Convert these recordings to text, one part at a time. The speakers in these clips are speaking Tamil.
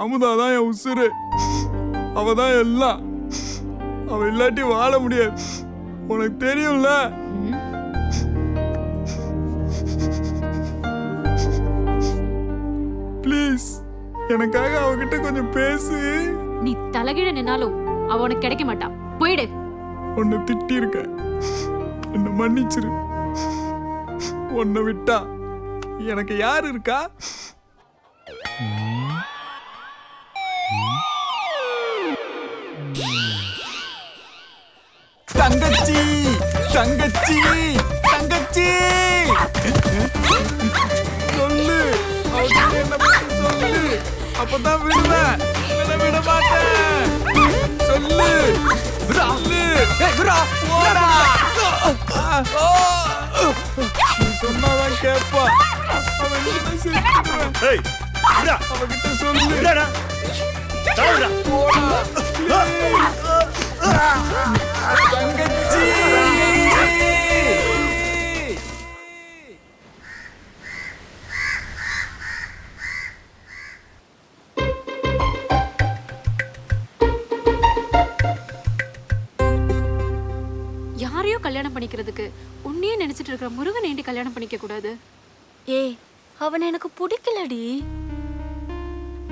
அமுதாதான் என் உசுரு. அவதான் எல்லாம். அவ இல்லாட்டி வாழ முடியாது. உனக்கு தெரியும்ல. ப்ளீஸ் எனக்காக அவகிட்ட கொஞ்சம் பேசு. நீ தலைகீழ நின்னாலும் அவ உனக்கு கிடைக்க மாட்டா. போயிடு. உன்னை திட்டி இருக்க, என்ன மன்னிச்சிரு. உன்னை விட்டா எனக்கு யார் இருக்கா? தங்கச்சி தங்கச்சி தங்கச்சி சொல்லு, அவகிட்ட என்ன பத்தி சொல்லு. அப்பதான் விடுவேன், விட மாட்டேன். சொல்லு சொன்னாதான் கேப்பா. அவகிட்ட சொல்லு. தங்கச்சி யாரையோ கல்யாணம் பண்ணிக்கிறதுக்கு உன்னையே நினைச்சிட்டு இருக்கிற முருகன் ஏண்டி கல்யாணம் பண்ணிக்க கூடாது? ஏய், அவன் எனக்கு பிடிக்கலடி.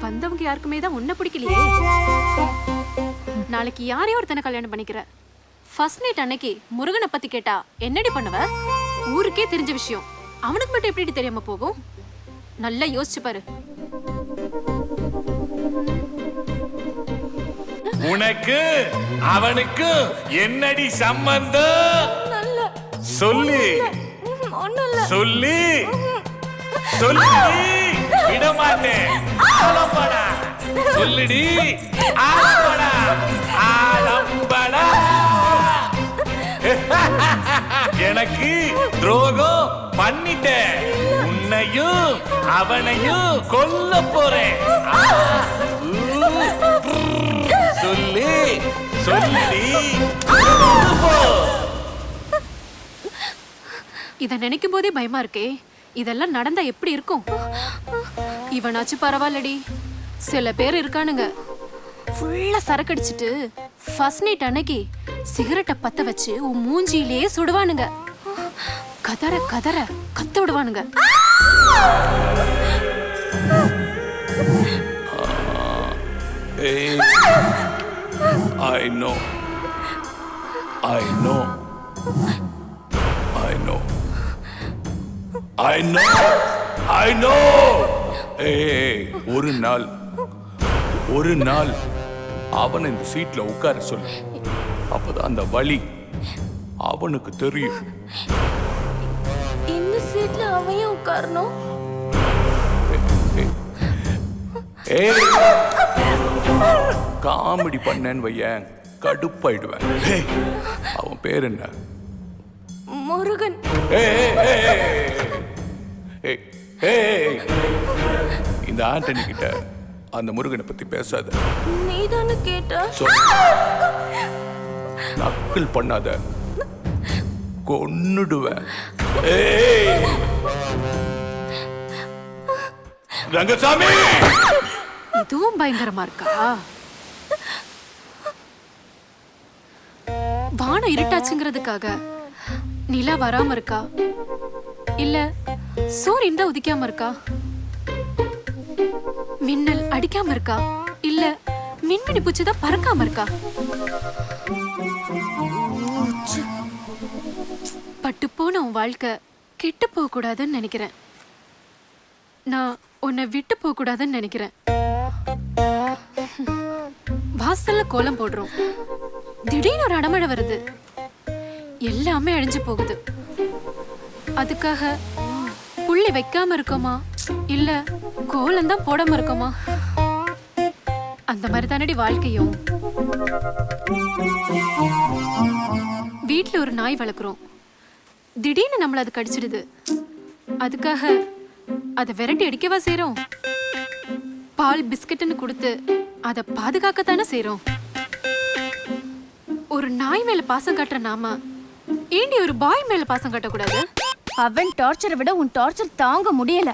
வந்தவங்க யாருக்குமே தான் உன்னை பிடிக்கலையே. நாளைக்கு யாரையோ ஒருத்தனை கல்யாணம் பண்ணிக்கிற. ஃபர்ஸ்ட் நைட் அன்னைக்கு முருகனை பத்தி கேட்டா என்னடி பண்ணுவ? ஊருக்கே தெரிஞ்ச விஷயம், அவனுக்கு மட்டும் எப்படி தெரியாம போகும்? நல்லா யோசிச்சு பாரு. உனக்கு அவனுக்கு என்னடி சம்பந்தம்? சொல்லு சொல்லி சொல்லி விடமாட்டேன். சொல்லுடி. எனக்கு துரோகம் பண்ணிட்டேன். உன்னையும் அவனையும் கொல்ல போறேன். சொல்லி சொல்லி இத நினைக்கும் போதே பயமா இருக்கே. இதெல்லாம் நடந்தா எப்படி இருக்கும்? இவனாச்சு பரவாயில்லடி. சில பேர் இருக்கானுங்க, ஃபுல்லா சரக்கடிச்சிட்டு ஃபர்ஸ்ட் நைட் அன்னைக்கு சிகரெட்டை பத்த வச்சு உன் மூஞ்சியிலே சுடுவானுங்க. கதற கதற கத்த விடுவானுங்க. I know. I know. I know. I know. I know. ஏய், ஒரு நாள் அவன் இந்த சீட்ல உட்கார சொல்லு. அப்பதான் அந்த வலி அவனுக்கு தெரியும். இந்த சீட்ல அவன் உட்காரணும். ஏய், காமெடி பண்ணேன்னு வையேன், கடுப்பாயிடுவேன். அவன் பேர் என்ன? முருகன். இந்த ஆண்டனி கிட்ட அந்த முருகனை பத்தி பேசாத. நீதானே கேட்ட. நக்கல் பண்ணாத, கொன்னுடுவேன். ரங்கசாமி, இதுவும் பயங்கரமா இருக்கா? வானம் இருட்டாச்சுங்கிறதுக்காக நிலா வராம இருக்கா? இல்ல சூரியன் தான் உதிக்காம இருக்கா? மின்னல் அடிக்காம இருக்கா? இல்ல மின்மினி பூச்சிதான் பறக்காம இருக்கா? பட்டு போன உன் வாழ்க்கை கெட்டு போக கூடாதுன்னு நினைக்கிறேன். நான் உன்னை விட்டு போக கூடாதுன்னு நினைக்கிறேன். வாசல்ல கோலம் போடுறோம், திடீர்னு ஒரு அடமழை வருது, எல்லாமே அழிஞ்சு போகுது. அதுக்காக புள்ளி வைக்காம இருக்கோமா? இல்ல கோலம் தான் போடாம இருக்கோமா? அந்த மாதிரி தானடி வாழ்க்கையும். வீட்டுல ஒரு நாய் வளர்க்குறோம், திடீர்னு நம்மள அது கடிச்சிடுது. அதுக்காக அதை விரட்டி அடிக்கவா செய்றோம்? பால் பிஸ்கட்னு கொடுத்து அதை பாதுகாக்கத்தானே செய்றோம். ஒரு நாய் மேல பாசம் காட்டுற நாம ஏண்டி ஒரு பாய் மேல பாசம் காட்டக்கூடாது? அவன் டார்ச்சரை விட உன் டார்ச்சர் தாங்க முடியல.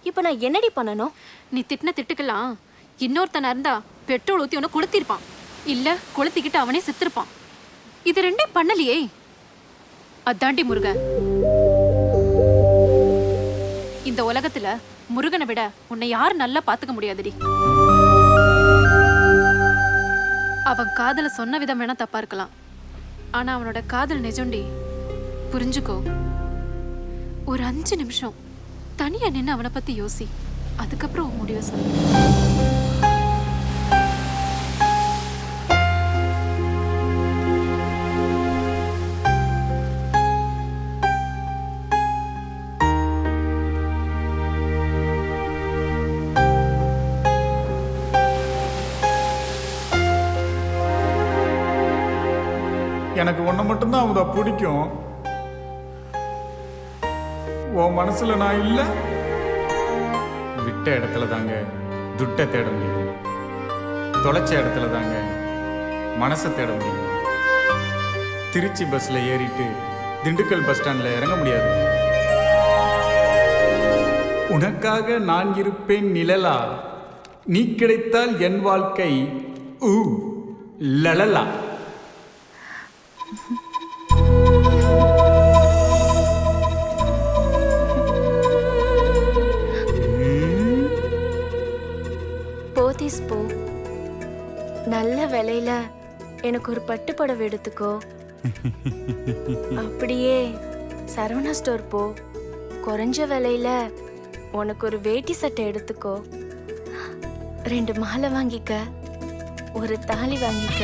இப்போ நான் என்னடி பண்ணணும்? நீ திட்டின திட்டுக்கலாம் இன்னொருத்தனா இருந்தா பெட்ரோல் ஊத்தி உன்னை கொளுத்திருப்பான், இல்ல கொளுத்திக்கிட்டு அவனே செத்துருப்பான். இது ரெண்டையும் பண்ணலையே. அதாண்டி முருகன். இந்த உலகத்துல முருகனை விட உன்னை யாரும் நல்லா பாத்துக்க முடியாதுடி. அவன் காதல சொன்ன விதம் வேணா தப்பா இருக்கலாம், ஆனா அவனோட காதல் நிஜம்டி. புரிஞ்சுக்கோ. ஒரு 5 நிமிஷம் தனியா நின்று அவனை பத்தி யோசி, அதுக்கப்புறம் உன் முடிவை சொல்லு. எனக்கு ஒன்றை மட்டும்தான் அமுதா பிடிக்கும். உன் மனசுல நான் இல்லை. விட்ட இடத்துல தாங்க துட்டை தேட முடியும், தொலைச்ச இடத்துல தாங்க மனசை தேட முடியும். திருச்சி பஸ்ல ஏறிட்டு திண்டுக்கல் பஸ் ஸ்டாண்ட்ல இறங்க முடியாது. உனக்காக நான் இருப்பேன் நிழலா, நீ கிடைத்தால் என் வாழ்க்கை லலலா. போத்தீஸ் போ. நல்ல விலையில எனக்கு ஒரு பட்டு புடவை எடுத்துக்கோ. அப்படியே சரவணா ஸ்டோர் போ. குறைஞ்ச விலையில உனக்கு ஒரு வேட்டி சட்டை எடுத்துக்கோ. 2 மாலை வாங்கிக்க, ஒரு தாலி வாங்கிக்க.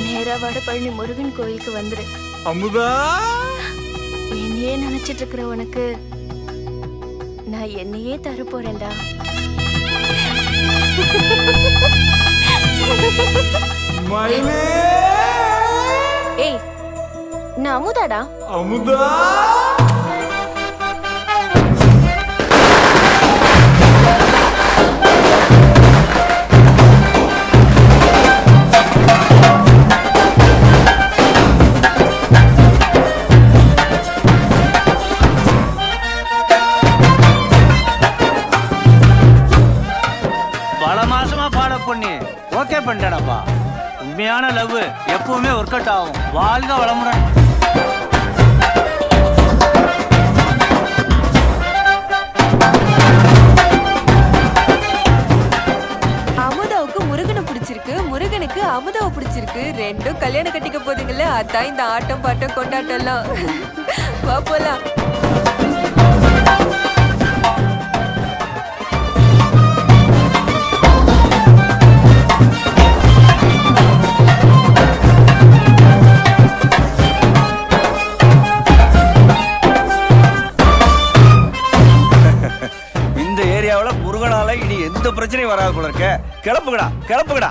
நேரா வடபழனி முருகன் கோயிலுக்கு வந்துரு. அமுதா, என்னையே நினைச்சிட்டு இருக்கிற உனக்கு நான் என்னையே தர போறேன்டா. மயிலே. ஏய், நான் அமுதாடா. அமுதா, பல மாசமா பாட பொண்ணு ஓகே பண்ணிட்டேனப்பா. உண்மையான லவ் எப்பவுமே ஒர்க் அவுட் ஆகும். வாழ்க வளமுடன். அமுதாவுக்கு முருகனை பிடிச்சிருக்கு, முருகனுக்கு அமுதாவை பிடிச்சிருக்கு. ரெண்டும் கல்யாணம் கட்டிக்க போதுங்கல்ல. அதான் இந்த ஆட்டம் பாட்டம் கொண்டாட்டம்லாம். வா போலாம். இந்த ஏரியாவில் முருகனால இனி எந்த பிரச்சனையும் வராது போல இருக்க. கிளப்புகடா கிளப்புகடா.